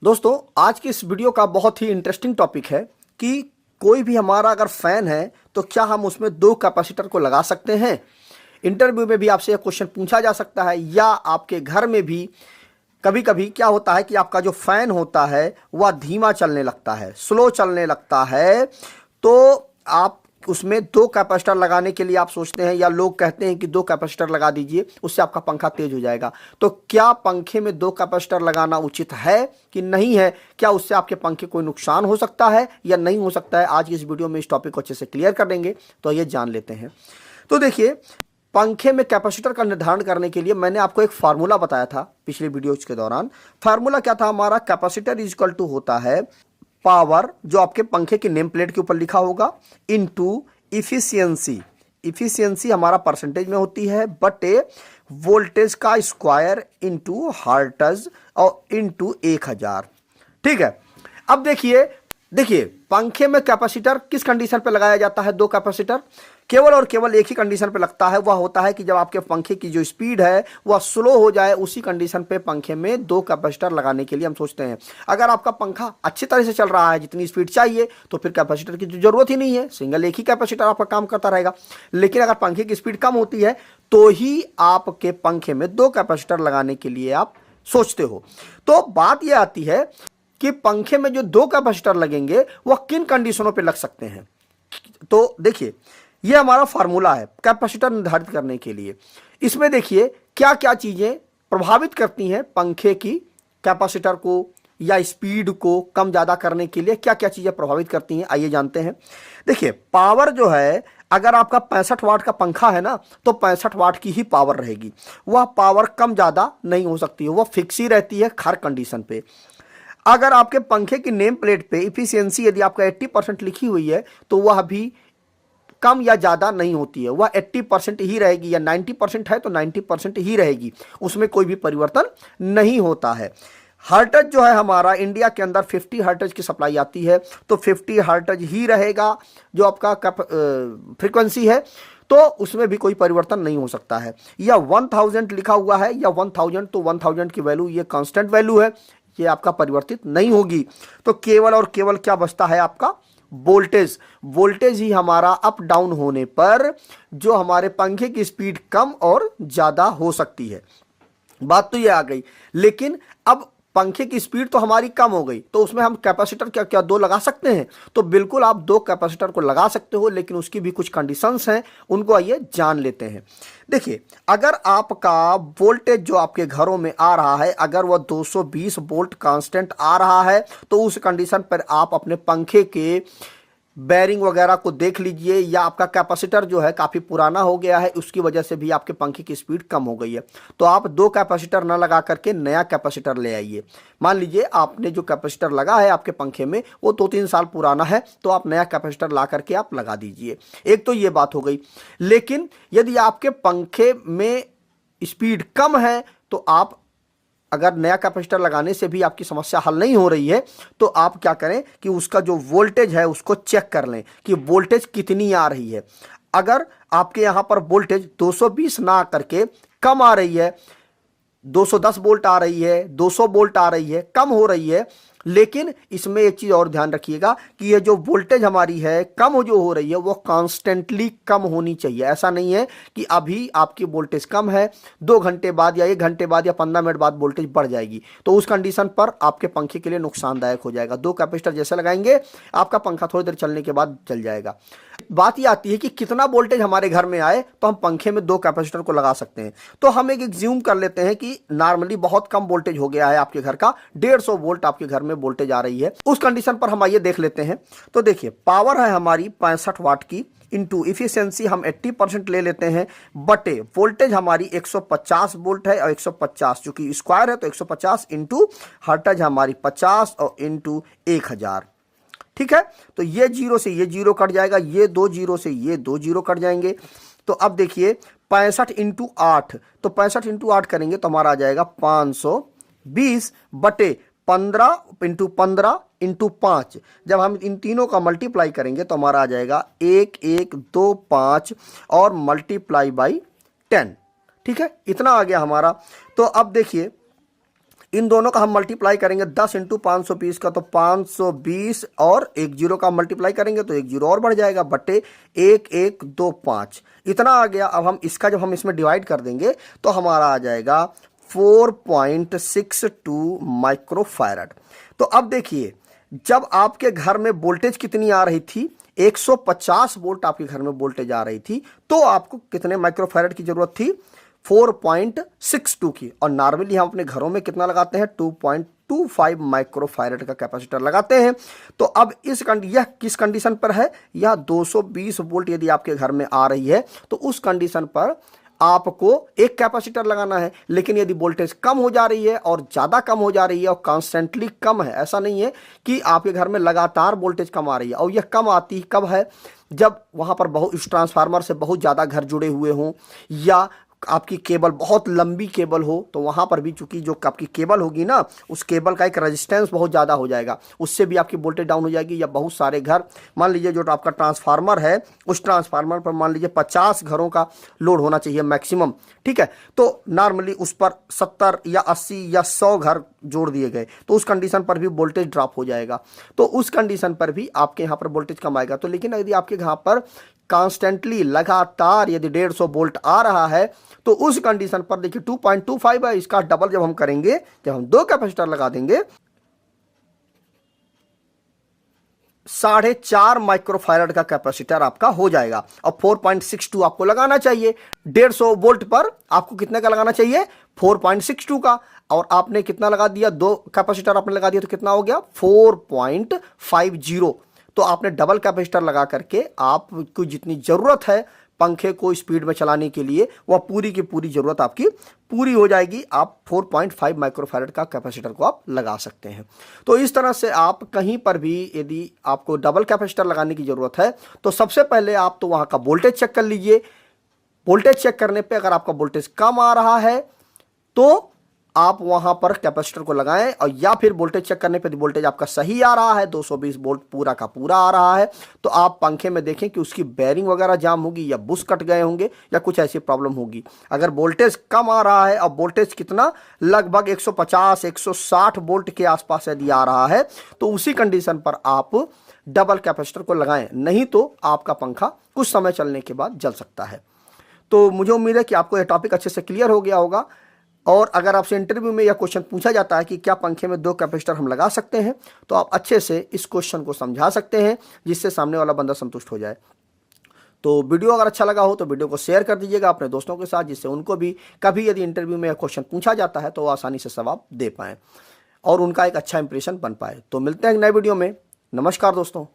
दोस्तों, आज की इस वीडियो का बहुत ही इंटरेस्टिंग टॉपिक है कि कोई भी हमारा अगर फैन है तो क्या हम उसमें दो कैपेसिटर को लगा सकते हैं। इंटरव्यू में भी आपसे यह क्वेश्चन पूछा जा सकता है या आपके घर में भी कभी कभी क्या होता है कि आपका जो फैन होता है वह धीमा चलने लगता है, स्लो चलने लगता है। तो आप उसमें दो कैपेसिटर लगाने के लिए आप सोचते हैं या लोग कहते हैं कि दो कैपेसिटर लगा दीजिए, उससे आपका पंखा तेज हो जाएगा। तो क्या पंखे में दो कैपेसिटर लगाना उचित है कि नहीं है? क्या उससे आपके पंखे कोई नुकसान हो सकता है या नहीं हो सकता है? आज की इस वीडियो में इस टॉपिक को अच्छे से क्लियर कर देंगे, तो ये जान लेते हैं। तो देखिए, पंखे में कैपेसिटर का निर्धारण करने के लिए मैंने आपको एक फार्मूला बताया था पिछले वीडियोज के दौरान। फार्मूला क्या था हमारा? कैपेसिटर इज इक्वल टू होता है पावर, जो आपके पंखे की नेम प्लेट के ऊपर लिखा होगा, इनटू इफिशियंसी। इफिशियंसी हमारा परसेंटेज में होती है, बटे वोल्टेज का स्क्वायर इनटू हर्ट्ज और इनटू 1000। ठीक है। अब देखिए पंखे में कैपेसिटर किस कंडीशन पे लगाया जाता है? दो कैपेसिटर केवल और केवल एक ही कंडीशन पे लगता है, वह होता है कि जब आपके पंखे की जो स्पीड है वह स्लो हो जाए, उसी कंडीशन पे पंखे में दो कैपेसिटर लगाने के लिए हम सोचते हैं। अगर आपका पंखा अच्छी तरह से चल रहा है, जितनी स्पीड चाहिए, तो फिर कैपेसिटर की जरूरत ही नहीं है, सिंगल एक ही कैपेसिटर आपका काम करता रहेगा। लेकिन अगर पंखे की स्पीड कम होती है तो ही आपके पंखे में दो कैपेसिटर लगाने के लिए आप सोचते हो। तो बात यह आती है कि पंखे में जो दो कैपेसिटर लगेंगे वह किन कंडीशनों पे लग सकते हैं। तो देखिए, यह हमारा फार्मूला है कैपेसिटर निर्धारित करने के लिए। इसमें देखिए क्या क्या चीजें प्रभावित करती हैं पंखे की कैपेसिटर को या स्पीड को कम ज्यादा करने के लिए, क्या क्या चीजें प्रभावित करती हैं, आइए जानते हैं। देखिए, पावर जो है, अगर आपका 65 वाट का पंखा है ना, तो 65 वाट की ही पावर रहेगी। वह पावर कम ज्यादा नहीं हो सकती है, वह फिक्स ही रहती है हर कंडीशन पे। अगर आपके पंखे की नेम प्लेट पे इफिशियंसी यदि आपका 80% लिखी हुई है तो वह भी कम या ज्यादा नहीं होती है, वह 80% ही रहेगी, या 90% है तो 90% ही रहेगी, उसमें कोई भी परिवर्तन नहीं होता है। हर्ट्ज जो है हमारा, इंडिया के अंदर 50 हर्ट्ज की सप्लाई आती है, तो 50 हर्ट्ज ही रहेगा जो आपका फ्रीक्वेंसी है, तो उसमें भी कोई परिवर्तन नहीं हो सकता है। या 1000 लिखा हुआ है, या 1000, तो 1000 की वैल्यू ये कांस्टेंट वैल्यू है, ये आपका परिवर्तित नहीं होगी। तो केवल और केवल क्या बचता है आपका? वोल्टेज। वोल्टेज ही हमारा अप डाउन होने पर जो हमारे पंखे की स्पीड कम और ज्यादा हो सकती है। बात तो ये आ गई। लेकिन अब पंखे की स्पीड तो हमारी कम हो गई, तो उसमें हम कैपेसिटर क्या क्या दो लगा सकते हैं? तो बिल्कुल आप दो कैपेसिटर को लगा सकते हो, लेकिन उसकी भी कुछ कंडीशंस हैं, उनको आइए जान लेते हैं। देखिए, अगर आपका वोल्टेज जो आपके घरों में आ रहा है, अगर वह 220 वोल्ट कांस्टेंट आ रहा है, तो उस कंडीशन पर आप अपने पंखे के बैरिंग वगैरह को देख लीजिए, या आपका कैपेसिटर जो है काफ़ी पुराना हो गया है, उसकी वजह से भी आपके पंखे की स्पीड कम हो गई है। तो आप दो कैपेसिटर ना लगा करके नया कैपेसिटर ले आइए। मान लीजिए आपने जो कैपेसिटर लगा है आपके पंखे में वो 2-3 साल पुराना है, तो आप नया कैपेसिटर ला करके आप लगा दीजिए। एक तो ये बात हो गई। लेकिन यदि आपके पंखे में स्पीड कम है, तो आप अगर नया कैपेसिटर लगाने से भी आपकी समस्या हल नहीं हो रही है, तो आप क्या करें कि उसका जो वोल्टेज है उसको चेक कर लें कि वोल्टेज कितनी आ रही है। अगर आपके यहां पर वोल्टेज 220 ना करके कम आ रही है, 210 वोल्ट आ रही है, 200 वोल्ट आ रही है, कम हो रही है, लेकिन इसमें एक चीज और ध्यान रखिएगा कि ये जो वोल्टेज हमारी है कम जो हो रही है वो कांस्टेंटली कम होनी चाहिए। ऐसा नहीं है कि अभी आपकी वोल्टेज कम है, 2 घंटे बाद या 1 घंटे बाद या 15 मिनट बाद वोल्टेज बढ़ जाएगी, तो उस कंडीशन पर आपके पंखे के लिए नुकसानदायक हो जाएगा। दो कैपेसिटर जैसे लगाएंगे आपका पंखा थोड़ी देर चलने के बाद चल जाएगा। बात ये आती है कि कितना वोल्टेज हमारे घर में आए तो हम पंखे में दो कैपेसिटर को लगा सकते हैं। तो हम एक एग्ज्यूम कर लेते हैं कि नॉर्मली बहुत कम वोल्टेज हो गया है आपके घर का, 150 वोल्ट आपके घर में वोल्टेज आ रही है। उस कंडीशन पर हम आइए देख लेते हैं। तो देखिए, पावर है हमारी 65 वाट की, इंटू इफिशियंसी हम 80% ले लेते हैं, बटे वोल्टेज हमारी 150 वोल्ट है, और 150 चूंकि स्क्वायर है तो 150 इंटू हर्ट्ज हमारी 50 और इंटू 1000। ठीक है। तो ये जीरो से ये जीरो कट जाएगा, ये 2 जीरो से ये 2 जीरो कट जाएंगे। तो अब देखिए 65 इंटू 8, तो 65 इंटू 8 करेंगे तो हमारा आ जाएगा 520 बटे 15 इंटू 15 इंटू 5। जब हम इन तीनों का मल्टीप्लाई करेंगे तो हमारा आ जाएगा 1125 और मल्टीप्लाई बाई 10। ठीक है, इतना आ गया हमारा। तो अब देखिए इन दोनों का हम मल्टीप्लाई करेंगे 10 इंटू 520 का, तो 520 और एक जीरो का मल्टीप्लाई करेंगे तो एक जीरो और बढ़ जाएगा, बटे 1125 इतना आ गया। अब हम इसका जब हम इसमें डिवाइड कर देंगे तो हमारा आ जाएगा 4.62 माइक्रोफैरड। तो अब देखिए, जब आपके घर में वोल्टेज कितनी आ रही थी, 150 वोल्ट आपके घर में वोल्टेज आ रही थी, तो आपको कितने माइक्रोफैरड की जरूरत थी, 4.62 की। और नॉर्मली हम अपने घरों में कितना लगाते हैं, 2.25 माइक्रोफैरड का कैपेसिटर लगाते हैं। तो अब यह किस कंडीशन पर है, यह 220 वोल्ट यदि आपके घर में आ रही है तो उस कंडीशन पर आपको एक कैपेसिटर लगाना है। लेकिन यदि वोल्टेज कम हो जा रही है और ज़्यादा कम हो जा रही है और कॉन्स्टेंटली कम है, ऐसा नहीं है कि आपके घर में लगातार वोल्टेज कम आ रही है, और यह कम आती कब है, जब वहाँ पर बहुत इस ट्रांसफार्मर से बहुत ज़्यादा घर जुड़े हुए हों या आपकी केबल बहुत लंबी केबल हो, तो वहाँ पर भी चूंकि जो आपकी केबल होगी ना, उस केबल का एक रेजिस्टेंस बहुत ज़्यादा हो जाएगा, उससे भी आपकी वोल्टेज डाउन हो जाएगी। या बहुत सारे घर, मान लीजिए जो आपका ट्रांसफार्मर है, उस ट्रांसफार्मर पर मान लीजिए 50 घरों का लोड होना चाहिए मैक्सिमम, ठीक है, तो नॉर्मली उस पर 70 या 80 या 100 घर जोड़ दिए गए, तो उस कंडीशन पर भी वोल्टेज ड्रॉप हो जाएगा। तो उस कंडीशन पर भी आपके यहाँ पर वोल्टेज कम आएगा। तो लेकिन यदि आपके यहाँ पर कॉन्स्टेंटली लगातार यदि 150 वोल्ट आ रहा है, तो उस कंडीशन पर देखिए 2.25 है, इसका डबल जब हम करेंगे, जब हम दो कैपेसिटर लगा देंगे, 4.5 माइक्रोफैरड का कैपेसिटर आपका हो जाएगा। और 4.62 आपको लगाना चाहिए। 150 वोल्ट पर आपको कितने का लगाना चाहिए, 4.62 का, और आपने कितना लगा दिया, दो कैपेसिटर आपने लगा दिया, तो कितना हो गया, 4.50। तो आपने डबल कैपेसिटर लगा करके आपको जितनी जरूरत है पंखे को स्पीड में चलाने के लिए, वह पूरी की पूरी जरूरत आपकी पूरी हो जाएगी। आप 4.5 माइक्रोफैरड का कैपेसिटर को आप लगा सकते हैं। तो इस तरह से आप कहीं पर भी यदि आपको डबल कैपेसिटर लगाने की जरूरत है, तो सबसे पहले आप तो वहां का वोल्टेज चेक कर लीजिए। वोल्टेज चेक करने पे अगर आपका वोल्टेज कम आ रहा है तो आप वहां पर कैपेसिटर को लगाएं, और या फिर वोल्टेज चेक करने पे वोल्टेज आपका सही आ रहा है, 220 वोल्ट पूरा का पूरा आ रहा है, तो आप पंखे में देखें कि उसकी बेयरिंग वगैरह जाम होगी या बुश कट गए होंगे या कुछ ऐसी प्रॉब्लम होगी। अगर वोल्टेज कम आ रहा है, और वोल्टेज कितना, लगभग 150 160 वोल्ट के आसपास यदि आ रहा है, तो उसी कंडीशन पर आप डबल कैपेसिटर को लगाएं, नहीं तो आपका पंखा कुछ समय चलने के बाद जल सकता है। तो मुझे उम्मीद है कि आपको यह टॉपिक अच्छे से क्लियर हो गया होगा। और अगर आपसे इंटरव्यू में यह क्वेश्चन पूछा जाता है कि क्या पंखे में दो कैपेसिटर हम लगा सकते हैं, तो आप अच्छे से इस क्वेश्चन को समझा सकते हैं, जिससे सामने वाला बंदा संतुष्ट हो जाए। तो वीडियो अगर अच्छा लगा हो तो वीडियो को शेयर कर दीजिएगा अपने दोस्तों के साथ, जिससे उनको भी कभी यदि इंटरव्यू में यह क्वेश्चन पूछा जाता है तो वो आसानी से जवाब दे पाएँ और उनका एक अच्छा इंप्रेशन बन पाए। तो मिलते हैं एक नए वीडियो में। नमस्कार दोस्तों।